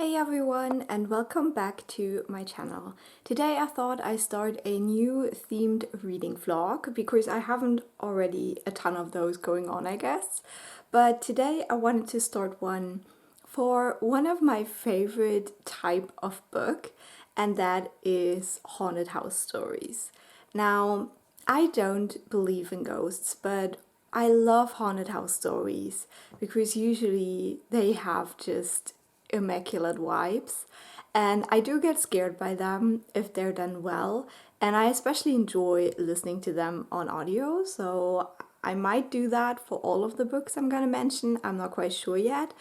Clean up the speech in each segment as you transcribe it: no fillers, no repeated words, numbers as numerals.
Hey everyone, and welcome back to my channel. Today I thought I'd start a new themed reading vlog because I haven't already a ton of those going on, I guess. But today I wanted to start one for one of my favorite type of book, and that is haunted house stories. Now, I don't believe in ghosts, but I love haunted house stories because usually they have just immaculate vibes, and I do get scared by them if they're done well, and I especially enjoy listening to them on audio, so I might do that for all of the books I'm gonna mention. I'm not quite sure yet,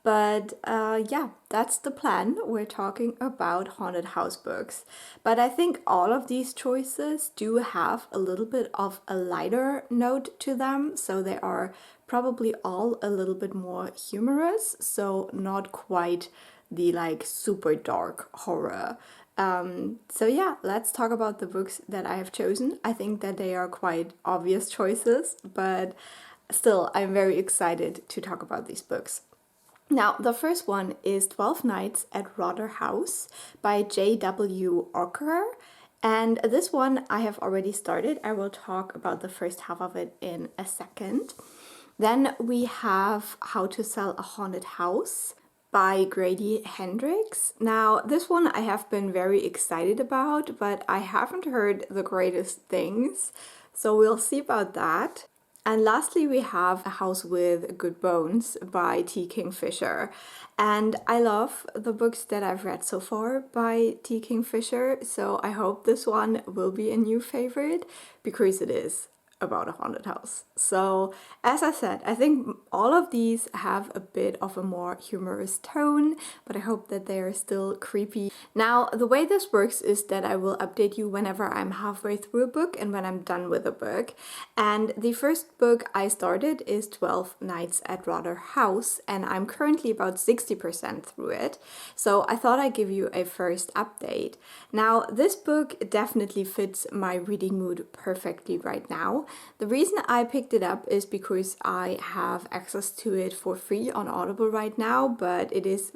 but yeah, that's the plan. We're talking about haunted house books, but I think all of these choices do have a little bit of a lighter note to them, so they are probably all a little bit more humorous, so not quite the like super dark horror. So yeah, let's talk about the books that I have chosen. I think that they are quite obvious choices, but still I'm very excited to talk about these books. Now, the first one is 12 Nights at Rotter House by J.W. Ocker. And this one I have already started. I will talk about the first half of it in a second. Then we have How to Sell a Haunted House by Grady Hendrix. Now, this one I have been very excited about, but I haven't heard the greatest things, so we'll see about that. And lastly, we have A House with Good Bones by T. Kingfisher. And I love the books that I've read so far by T. Kingfisher, so I hope this one will be a new favorite because it is about a haunted house. So, as I said, I think all of these have a bit of a more humorous tone, but I hope that they are still creepy. Now, the way this works is that I will update you whenever I'm halfway through a book and when I'm done with a book. And the first book I started is 12 Nights at Rotter House, and I'm currently about 60% through it. So I thought I'd give you a first update. Now, this book definitely fits my reading mood perfectly right now. The reason I picked it up is because I have access to it for free on Audible right now, but it is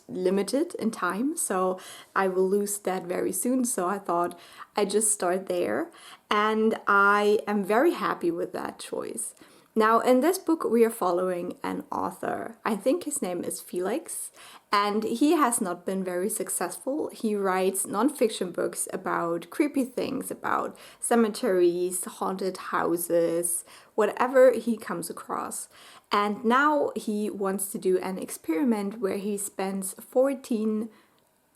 limited in time, so I will lose that very soon. So I thought I'd just start there, and I am very happy with that choice. Now, in this book, we are following an author. I think his name is Felix, and he has not been very successful. He writes nonfiction books about creepy things, about cemeteries, haunted houses, whatever he comes across. And now he wants to do an experiment where he spends 14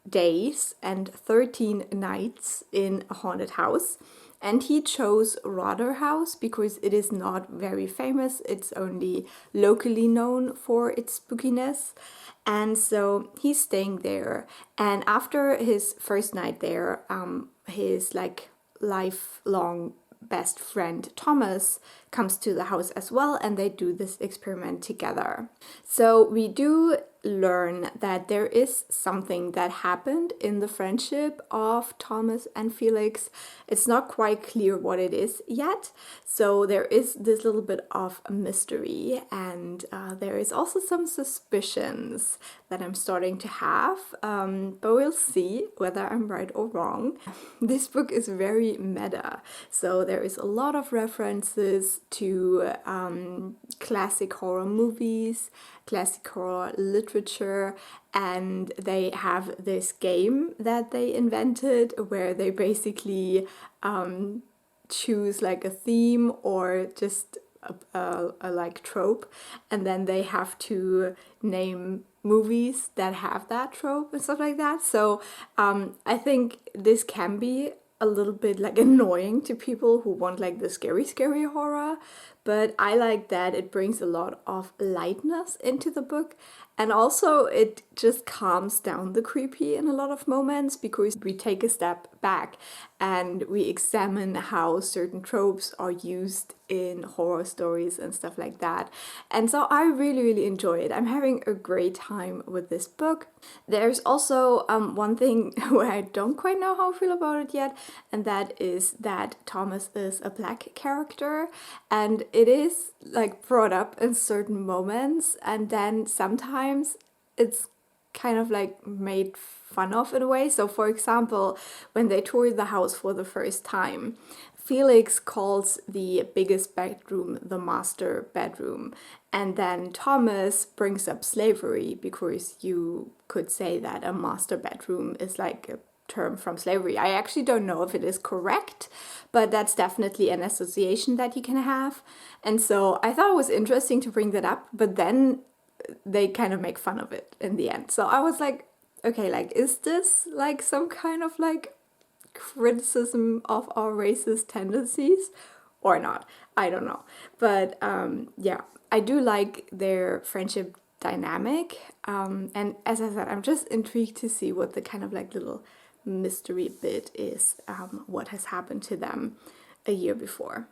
days and 13 nights in a haunted house. And he chose Rotter House because it is not very famous. It's only locally known for its spookiness. And so he's staying there. And after his first night there, his like lifelong best friend Thomas comes to the house as well, and they do this experiment together. So we do learn that there is something that happened in the friendship of Thomas and Felix. It's not quite clear what it is yet, so there is this little bit of a mystery, and there is also some suspicions that I'm starting to have, but we'll see whether I'm right or wrong. This book is very meta, so there is a lot of references to classic horror movies, classic horror literature, and they have this game that they invented where they basically choose like a theme or just a like trope, and then they have to name movies that have that trope and stuff like that. So I think this can be a little bit like annoying to people who want like the scary horror, but I like that it brings a lot of lightness into the book, and also it just calms down the creepy in a lot of moments because we take a step back and we examine how certain tropes are used in horror stories and stuff like that. And so I really enjoy it. I'm having a great time with this book. There's also one thing where I don't quite know how I feel about it yet, and that is that Thomas is a black character, and it is like brought up in certain moments, and then sometimes it's kind of like made fun of in a way. So for example, when they tour the house for the first time, Felix calls the biggest bedroom the master bedroom, and then Thomas brings up slavery because you could say that a master bedroom is like a term from slavery. I actually don't know if it is correct, but that's definitely an association that you can have. And so I thought it was interesting to bring that up, but then they kind of make fun of it in the end. So I was like, okay, like, is this like some kind of like criticism of our racist tendencies or not? I don't know. But yeah, I do like their friendship dynamic. And as I said, I'm just intrigued to see what the kind of like little mystery bit is, what has happened to them a year before.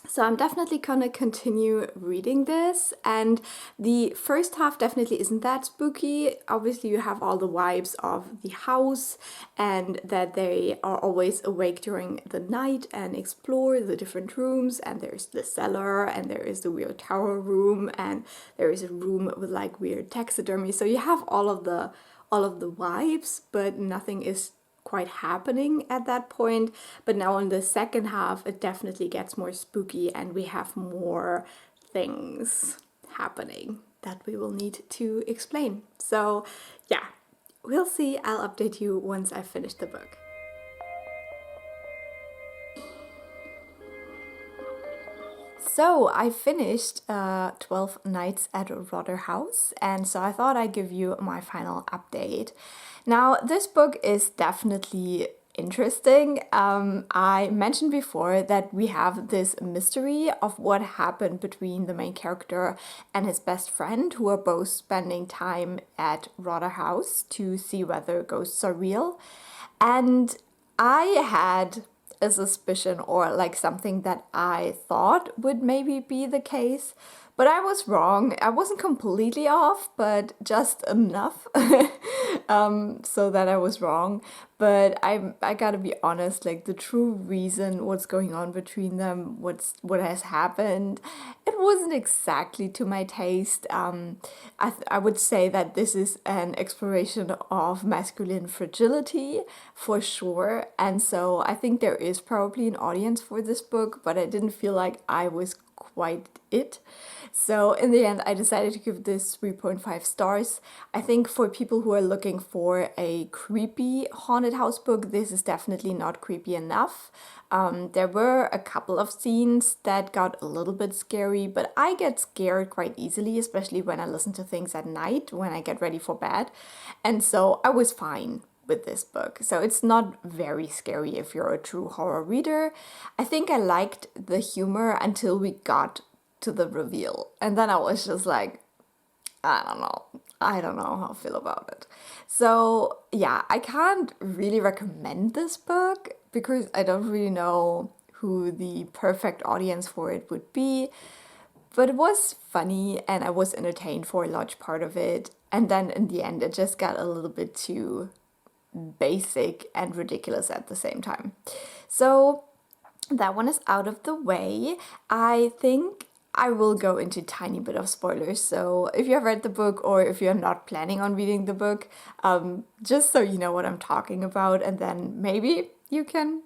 So I'm definitely gonna continue reading this, and the first half definitely isn't that spooky. Obviously you have all the vibes of the house and that they are always awake during the night and explore the different rooms, and there's the cellar and there is the weird tower room and there is a room with like weird taxidermy. So you have all of the vibes, but nothing is quite happening at that point. But now in the second half it definitely gets more spooky and we have more things happening that we will need to explain. So yeah, we'll see. I'll update you once I finish the book. So I finished 12 Nights at Rotherhouse, and so I thought I'd give you my final update. Now, this book is definitely interesting. I mentioned before that we have this mystery of what happened between the main character and his best friend, who are both spending time at Rotherhouse to see whether ghosts are real. And I had a suspicion, or like something that I thought would maybe be the case, but I was wrong. I wasn't completely off, but just enough so that I was wrong. But I gotta be honest, like the true reason what's going on between them, what has happened, it wasn't exactly to my taste. I would say that this is an exploration of masculine fragility for sure, and so I think there is probably an audience for this book, but I didn't feel like I was quite it. So in the end I decided to give this 3.5 stars. I think for people who are looking for a creepy haunted house book, this is definitely not creepy enough. There were a couple of scenes that got a little bit scary, but I get scared quite easily, especially when I listen to things at night when I get ready for bed, and so I was fine with this book. So it's not very scary if you're a true horror reader. I think I liked the humor until we got to the reveal, and then I was just like, I don't know how I feel about it. So yeah, I can't really recommend this book because I don't really know who the perfect audience for it would be, but it was funny and I was entertained for a large part of it, and then in the end it just got a little bit too basic and ridiculous at the same time. So that one is out of the way. I think I will go into tiny bit of spoilers, so if you have read the book or if you're not planning on reading the book, just so you know what I'm talking about, and then maybe you can,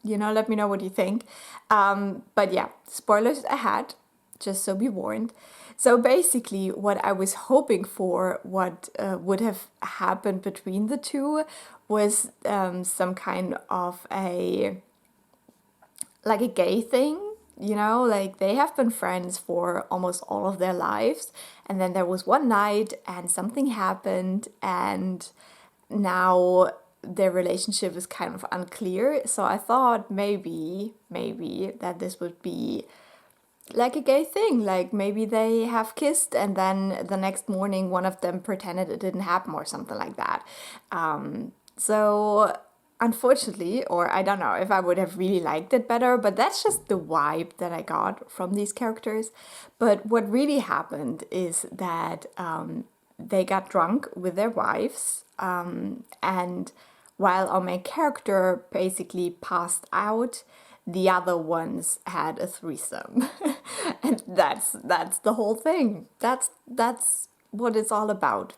let me know what you think. But yeah, spoilers ahead, just so be warned. So basically what I was hoping for, what would have happened between the two, was some kind of a gay thing, like they have been friends for almost all of their lives, and then there was one night and something happened, and now their relationship is kind of unclear. So I thought maybe that this would be like a gay thing, like maybe they have kissed and then the next morning one of them pretended it didn't happen or something like that. So unfortunately, or I don't know if I would have really liked it better, but that's just the vibe that I got from these characters. But what really happened is that they got drunk with their wives, and while our main character basically passed out, the other ones had a threesome. And that's the whole thing. That's what it's all about.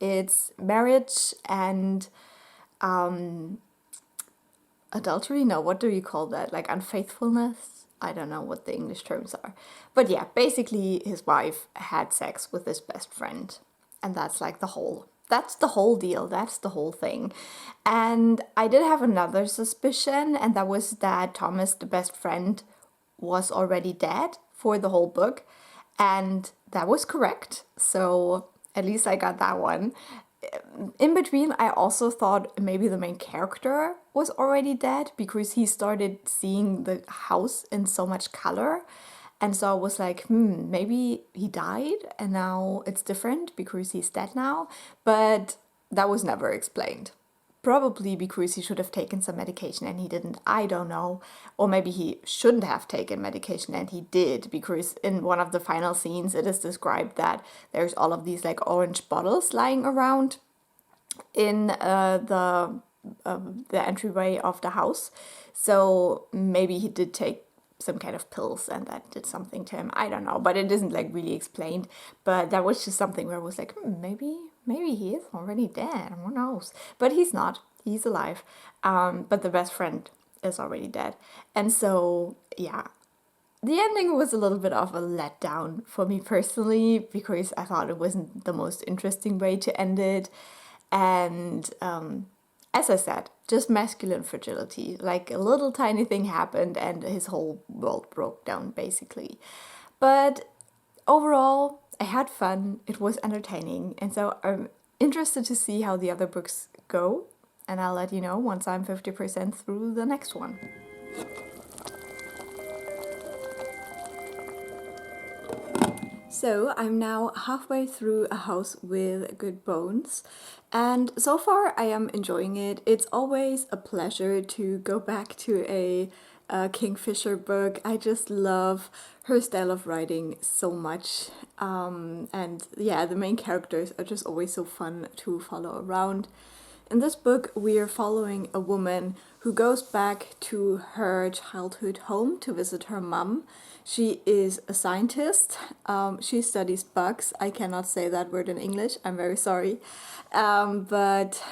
It's marriage and adultery? No, what do you call that? Like unfaithfulness? I don't know what the English terms are. But yeah, basically his wife had sex with his best friend. And that's like that's the whole deal. That's the whole thing. And I did have another suspicion, and that was that Thomas, the best friend, was already dead for the whole book. And that was correct. So at least I got that one. In between, I also thought maybe the main character was already dead because he started seeing the house in so much color. And so I was like, maybe he died and now it's different because he's dead now. But that was never explained. Probably because he should have taken some medication and he didn't. I don't know. Or maybe he shouldn't have taken medication and he did, because in one of the final scenes it is described that there's all of these like orange bottles lying around in the entryway of the house. So maybe he did take some kind of pills and that did something to him. I don't know, but it isn't like really explained. But that was just something where I was like, maybe he is already dead. Who knows? But he's not. He's alive. But the best friend is already dead. And so, yeah, the ending was a little bit of a letdown for me personally, because I thought it wasn't the most interesting way to end it. And as I said, just masculine fragility. Like a little tiny thing happened and his whole world broke down, basically. But overall, I had fun. It was entertaining. And so I'm interested to see how the other books go. And I'll let you know once I'm 50% through the next one. So I'm now halfway through A House with Good Bones, and so far I am enjoying it. It's always a pleasure to go back to a Kingfisher book. I just love her style of writing so much, and yeah, the main characters are just always so fun to follow around. In this book, we are following a woman who goes back to her childhood home to visit her mum. She is a scientist. She studies bugs. I cannot say that word in English. I'm very sorry. But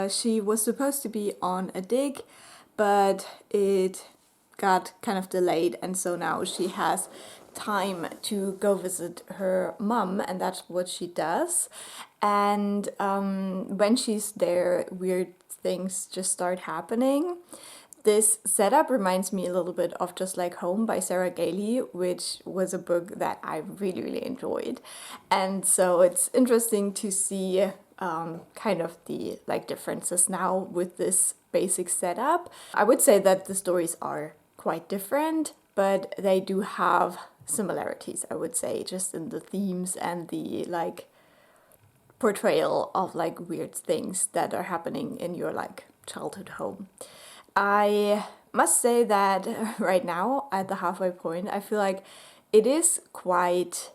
she was supposed to be on a dig, but it got kind of delayed, and so now she has time to go visit her mum, and that's what she does. And when she's there, weird things just start happening. This setup reminds me a little bit of Just Like Home by Sarah Gailey, which was a book that I really, really enjoyed. And so it's interesting to see kind of the like differences now with this basic setup. I would say that the stories are quite different, but they do have similarities, I would say, just in the themes and the like portrayal of like weird things that are happening in your like childhood home. I must say that right now at the halfway point, I feel like it is quite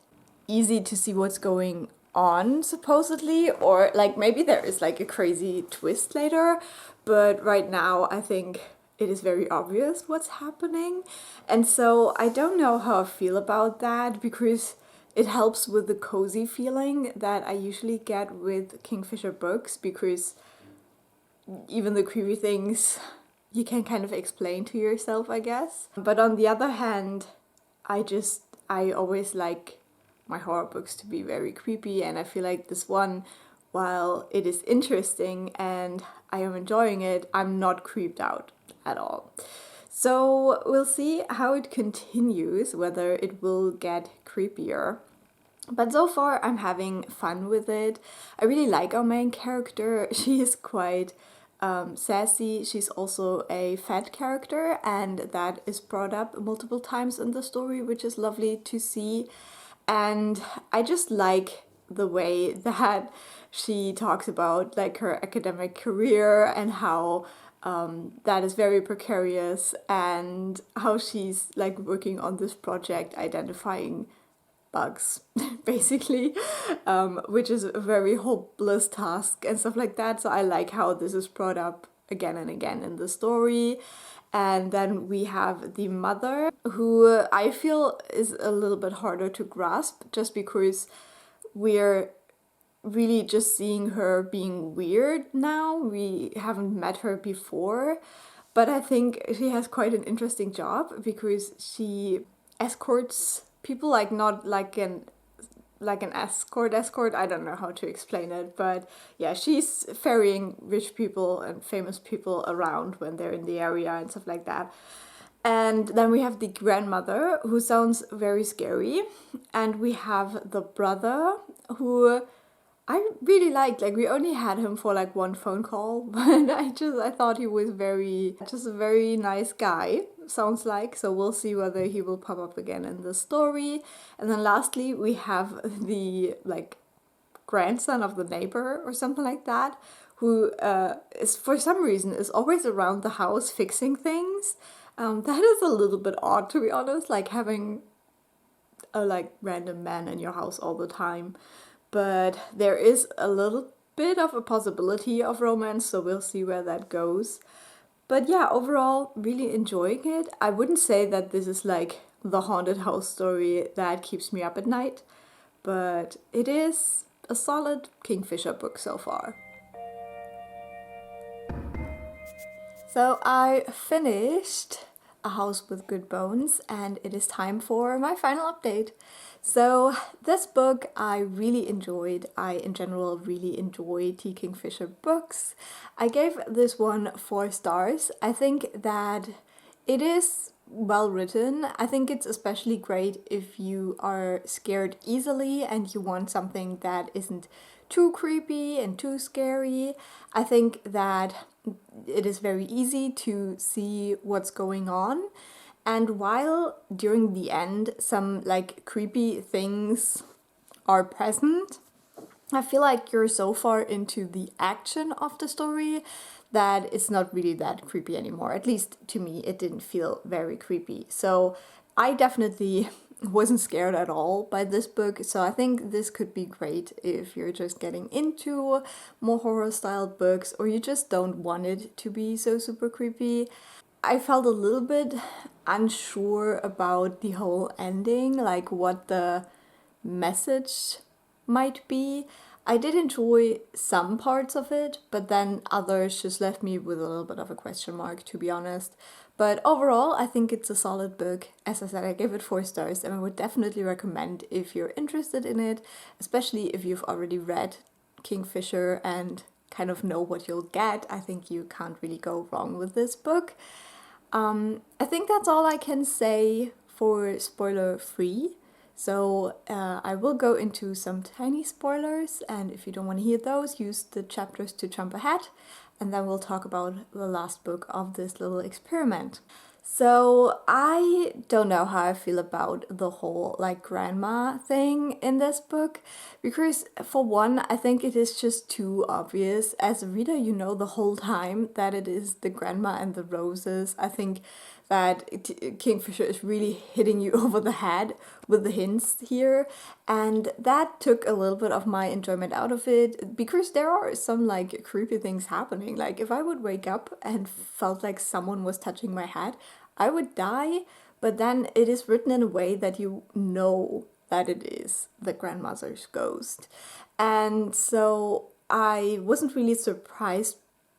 easy to see what's going on, supposedly, or like maybe there is like a crazy twist later, but right now I think it is very obvious what's happening. And so I don't know how I feel about that, because it helps with the cozy feeling that I usually get with Kingfisher books, because even the creepy things you can kind of explain to yourself, I guess. But on the other hand, I always like my horror books to be very creepy, and I feel like this one, while it is interesting and I am enjoying it, I'm not creeped out at all. So we'll see how it continues, whether it will get creepier. But so far I'm having fun with it. I really like our main character. She is quite sassy. She's also a fat character, and that is brought up multiple times in the story, which is lovely to see. And I just like the way that she talks about like her academic career and how that is very precarious, and how she's like working on this project identifying bugs basically, which is a very hopeless task and stuff like that. So I like how this is brought up again and again in the story. And then we have the mother, who I feel is a little bit harder to grasp, just because we're really just seeing her being weird now. We haven't met her before, but I think she has quite an interesting job because she escorts people, like not like an escort. I don't know how to explain it, but yeah, she's ferrying rich people and famous people around when they're in the area and stuff like that. And then we have the grandmother, who sounds very scary, and we have the brother, who I really liked. Like, we only had him for like one phone call, but I thought he was just a very nice guy, sounds like. So we'll see whether he will pop up again in the story. And then lastly, we have the like grandson of the neighbor or something like that, who is for some reason is always around the house fixing things. That is a little bit odd, to be honest, like having a like random man in your house all the time. But there is a little bit of a possibility of romance, so we'll see where that goes. But yeah, overall, really enjoying it. I wouldn't say that this is like the haunted house story that keeps me up at night, but it is a solid Kingfisher book so far. So I finished A House with Good Bones, and it is time for my final update. So this book I really enjoyed. I in general really enjoy T. Kingfisher books. I gave this one 4 stars. I think that it is well written. I think it's especially great if you are scared easily and you want something that isn't too creepy and too scary. I think that it is very easy to see what's going on. And while during the end some like creepy things are present, I feel like you're so far into the action of the story that it's not really that creepy anymore. At least to me, it didn't feel very creepy. So I definitely wasn't scared at all by this book. So I think this could be great if you're just getting into more horror style books, or you just don't want it to be so super creepy. I felt a little bit unsure about the whole ending, like what the message might be. I did enjoy some parts of it, but then others just left me with a little bit of a question mark, to be honest. But overall, I think it's a solid book. As I said, I gave it 4 stars, and I would definitely recommend if you're interested in it, especially if you've already read Kingfisher and kind of know what you'll get. I think you can't really go wrong with this book. I think that's all I can say for spoiler free. So I will go into some tiny spoilers, and if you don't want to hear those, use the chapters to jump ahead, and then we'll talk about the last book of this little experiment. So I don't know how I feel about the whole like grandma thing in this book, because for one, I think it is just too obvious. As a reader, you know the whole time that it is the grandma and the roses. I think that Kingfisher is really hitting you over the head with the hints here, and that took a little bit of my enjoyment out of it, because there are some like creepy things happening. Like if I would wake up and felt like someone was touching my head, I would die, but then it is written in a way that you know that it is the grandmother's ghost. And so I wasn't really surprised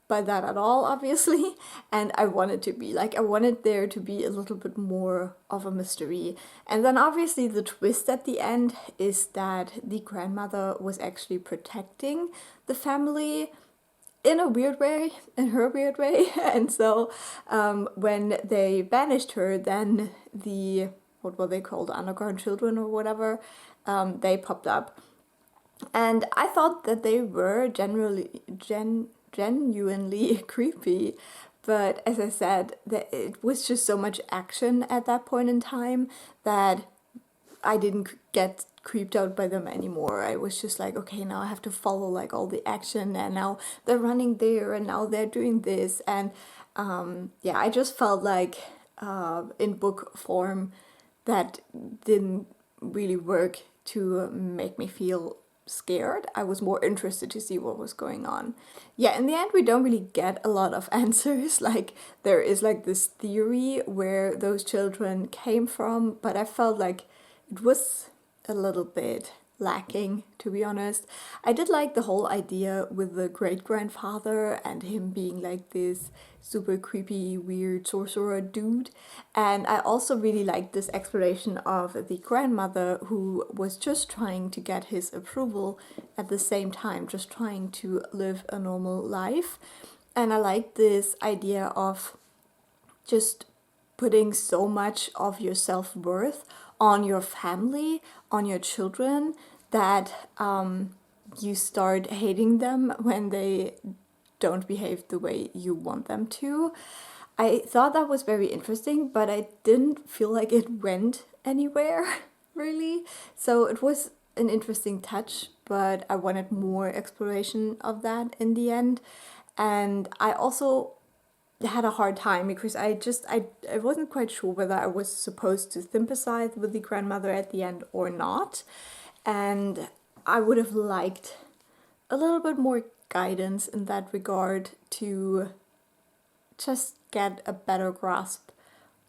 by that at all, obviously, and I wanted to be. Like, I wanted there to be a little bit more of a mystery. And then obviously the twist at the end is that the grandmother was actually protecting the family in a weird way, in her weird way. And so when they banished her, then the, what were they called, underground children or whatever, they popped up. And I thought that they were genuinely creepy, but as I said, it was just so much action at that point in time that I didn't get creeped out by them anymore. I was just like, okay, now I have to follow like all the action, and now they're running there, and now they're doing this, and yeah, I just felt like in book form that didn't really work to make me feel scared. I was more interested to see what was going on. Yeah, in the end we don't really get a lot of answers. Like there is like this theory where those children came from, but I felt like it was a little bit lacking, to be honest. I did like the whole idea with the great-grandfather and him being like this super creepy, weird sorcerer dude. And I also really liked this exploration of the grandmother who was just trying to get his approval at the same time, just trying to live a normal life. And I like this idea of just putting so much of your self-worth on your family, on your children, that you start hating them when they don't behave the way you want them to. I thought that was very interesting, but I didn't feel like it went anywhere, really. So it was an interesting touch, but I wanted more exploration of that in the end. And I also had a hard time because I wasn't quite sure whether I was supposed to sympathize with the grandmother at the end or not. And I would have liked a little bit more guidance in that regard to just get a better grasp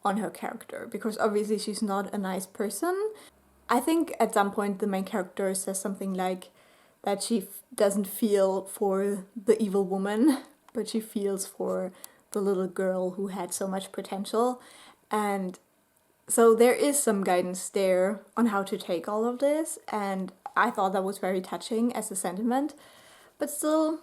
on her character, because obviously she's not a nice person. I think at some point the main character says something like that she doesn't feel for the evil woman, but she feels for the little girl who had so much potential. And so there is some guidance there on how to take all of this, and I thought that was very touching as a sentiment. But still,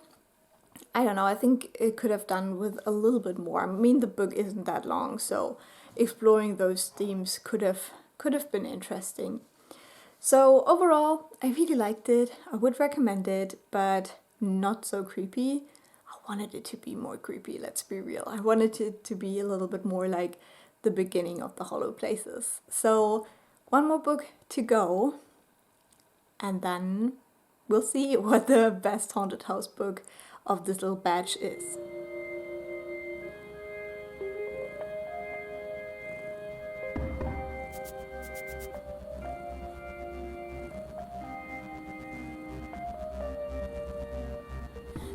I don't know, I think it could have done with a little bit more. I mean, the book isn't that long, so exploring those themes could have been interesting. So overall, I really liked it. I would recommend it, but not so creepy. I wanted it to be more creepy, let's be real. I wanted it to be a little bit more like the beginning of the Hollow Places. So one more book to go, and then we'll see what the best haunted house book of this little batch is.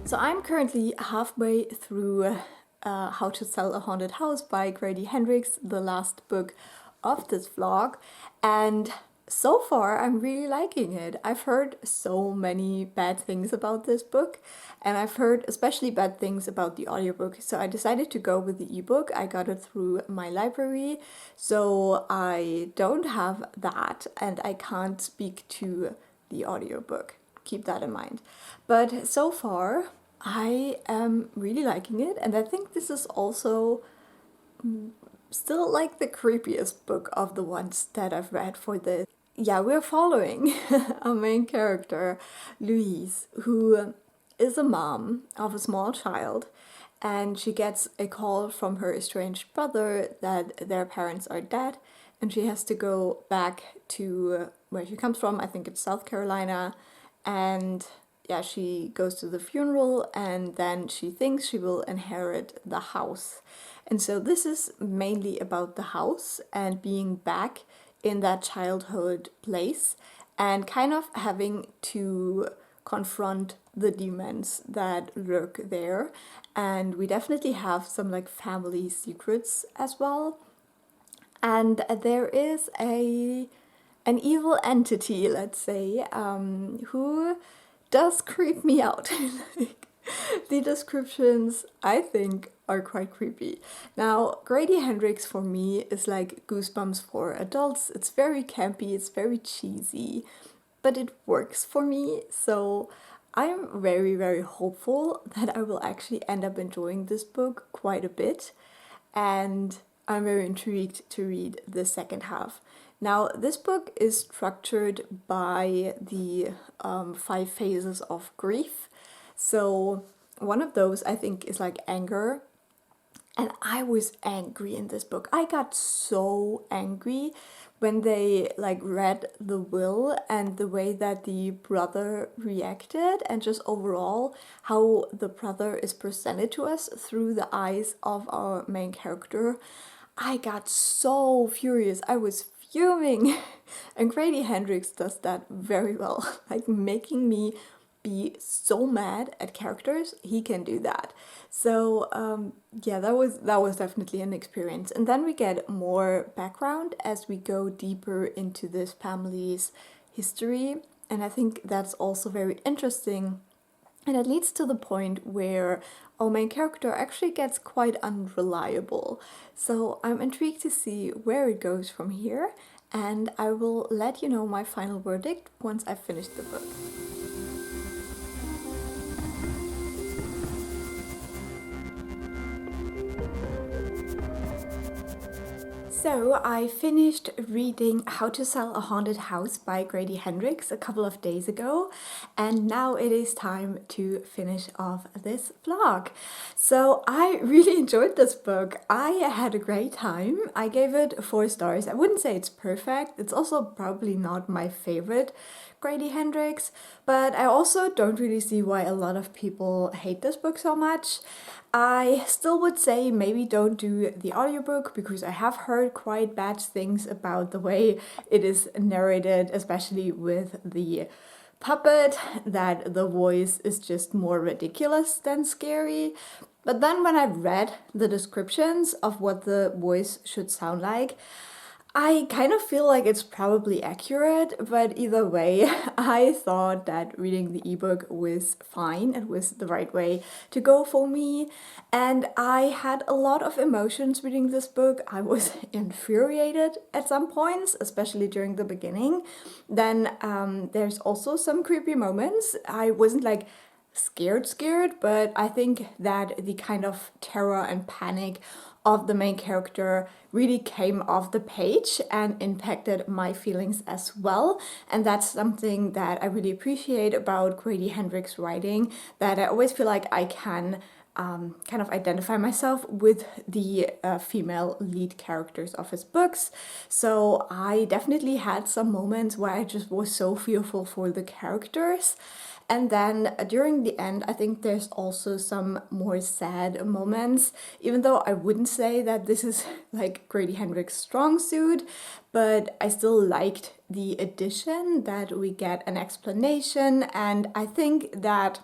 So I'm currently halfway through How to Sell a Haunted House by Grady Hendrix, the last book of this vlog, and so far I'm really liking it. I've heard so many bad things about this book, and I've heard especially bad things about the audiobook, so I decided to go with the ebook. I got it through my library, so I don't have that and I can't speak to the audiobook. Keep that in mind. But so far I am really liking it, and I think this is also still like the creepiest book of the ones that I've read for this. Yeah, we're following our main character, Louise, who is a mom of a small child, and she gets a call from her estranged brother that their parents are dead, and she has to go back to where she comes from. I think it's South Carolina, and yeah, she goes to the funeral, and then she thinks she will inherit the house. And so this is mainly about the house and being back in that childhood place and kind of having to confront the demons that lurk there. And we definitely have some like family secrets as well. And there is an evil entity, let's say, who does creep me out. The descriptions, I think, are quite creepy. Now, Grady Hendrix for me is like Goosebumps for adults. It's very campy, it's very cheesy, but it works for me. So I'm very, very hopeful that I will actually end up enjoying this book quite a bit. And I'm very intrigued to read the second half. Now, this book is structured by the 5 phases of grief. So one of those, I think, is like anger. And I was angry in this book. I got so angry when they like read the will and the way that the brother reacted, and just overall how the brother is presented to us through the eyes of our main character. I got so furious. I was fuming. And Grady Hendrix does that very well, like making me be so mad at characters. He can do that. So yeah, that was definitely an experience. And then we get more background as we go deeper into this family's history. and I think that's also very interesting. And it leads to the point where our main character actually gets quite unreliable. So I'm intrigued to see where it goes from here, and I will let you know my final verdict once I've finished the book. So I finished reading How to Sell a Haunted House by Grady Hendrix a couple of days ago, and now it is time to finish off this vlog. So I really enjoyed this book. I had a great time. I gave it 4 stars. I wouldn't say it's perfect. It's also probably not my favorite Grady Hendrix, but I also don't really see why a lot of people hate this book so much. I still would say maybe don't do the audiobook because I have heard quite bad things about the way it is narrated, especially with the puppet, that the voice is just more ridiculous than scary. But then when I read the descriptions of what the voice should sound like, I kind of feel like it's probably accurate, but either way, I thought that reading the ebook was fine. It was the right way to go for me. And I had a lot of emotions reading this book. I was infuriated at some points, especially during the beginning. Then there's also some creepy moments. I wasn't like scared, but I think that the kind of terror and panic of the main character really came off the page and impacted my feelings as well. And that's something that I really appreciate about Grady Hendrix writing, that I always feel like I can kind of identify myself with the female lead characters of his books. So I definitely had some moments where I just was so fearful for the characters. And then during the end, I think there's also some more sad moments, even though I wouldn't say that this is like Grady Hendrix's strong suit, but I still liked the addition that we get an explanation, and I think that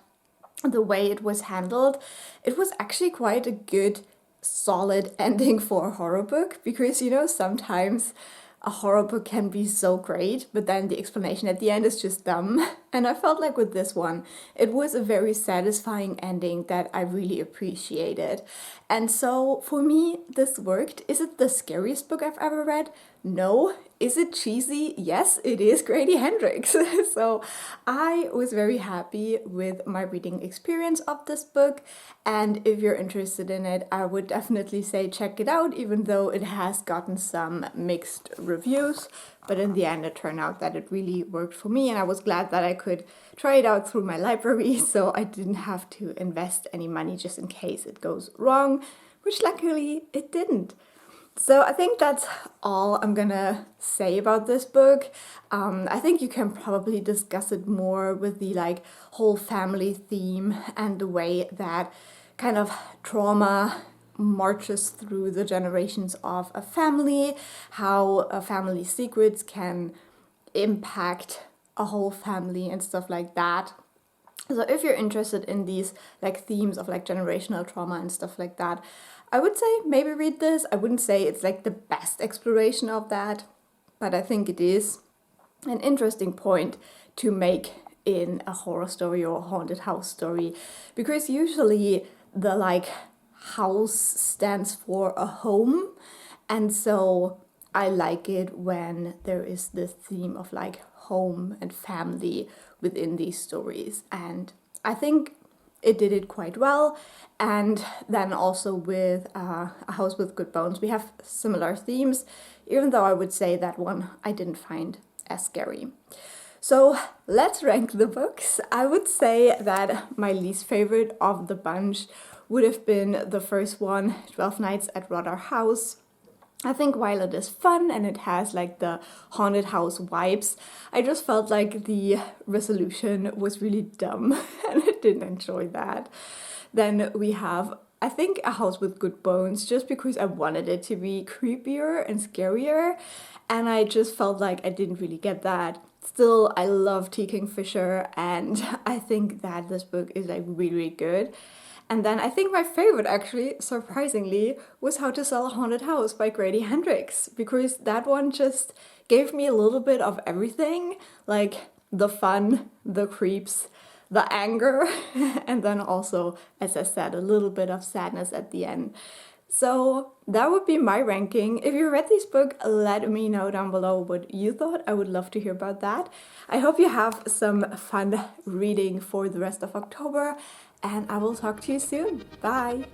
the way it was handled, it was actually quite a good, solid ending for a horror book, because you know, sometimes a horror book can be so great, but then the explanation at the end is just dumb. And I felt like with this one, it was a very satisfying ending that I really appreciated. And so for me, this worked. Is it the scariest book I've ever read? No. Is it cheesy? Yes, it is Grady Hendrix. So I was very happy with my reading experience of this book. And if you're interested in it, I would definitely say check it out, even though it has gotten some mixed reviews. But in the end, it turned out that it really worked for me, and I was glad that I could try it out through my library, so I didn't have to invest any money just in case it goes wrong, which luckily it didn't. So I think that's all I'm gonna say about this book. I think you can probably discuss it more with the like whole family theme and the way that kind of trauma marches through the generations of a family, how a family secrets can impact a whole family and stuff like that. So if you're interested in these like themes of like generational trauma and stuff like that, I would say maybe read this. I wouldn't say it's like the best exploration of that, but I think it is an interesting point to make in a horror story or a haunted house story, because usually the like house stands for a home, and so I like it when there is this theme of like home and family within these stories, and I think it did it quite well. And then also with A House with Good Bones, we have similar themes, even though I would say that one I didn't find as scary. So let's rank the books. I would say that my least favorite of the bunch would have been the first one, 12 Nights at Rotter House. I think while it is fun and it has like the haunted house vibes, I just felt like the resolution was really dumb and I didn't enjoy that. Then we have, I think, A House with Good Bones, just because I wanted it to be creepier and scarier, and I just felt like I didn't really get that. Still, I love Kingfisher, and I think that this book is like really good. And then I think my favorite, actually, surprisingly, was How to Sell a Haunted House by Grady Hendrix, because that one just gave me a little bit of everything. Like, the fun, the creeps, the anger, and then also, as I said, a little bit of sadness at the end. So that would be my ranking. If you read this book, let me know down below what you thought. I would love to hear about that. I hope you have some fun reading for the rest of October, and I will talk to you soon. Bye!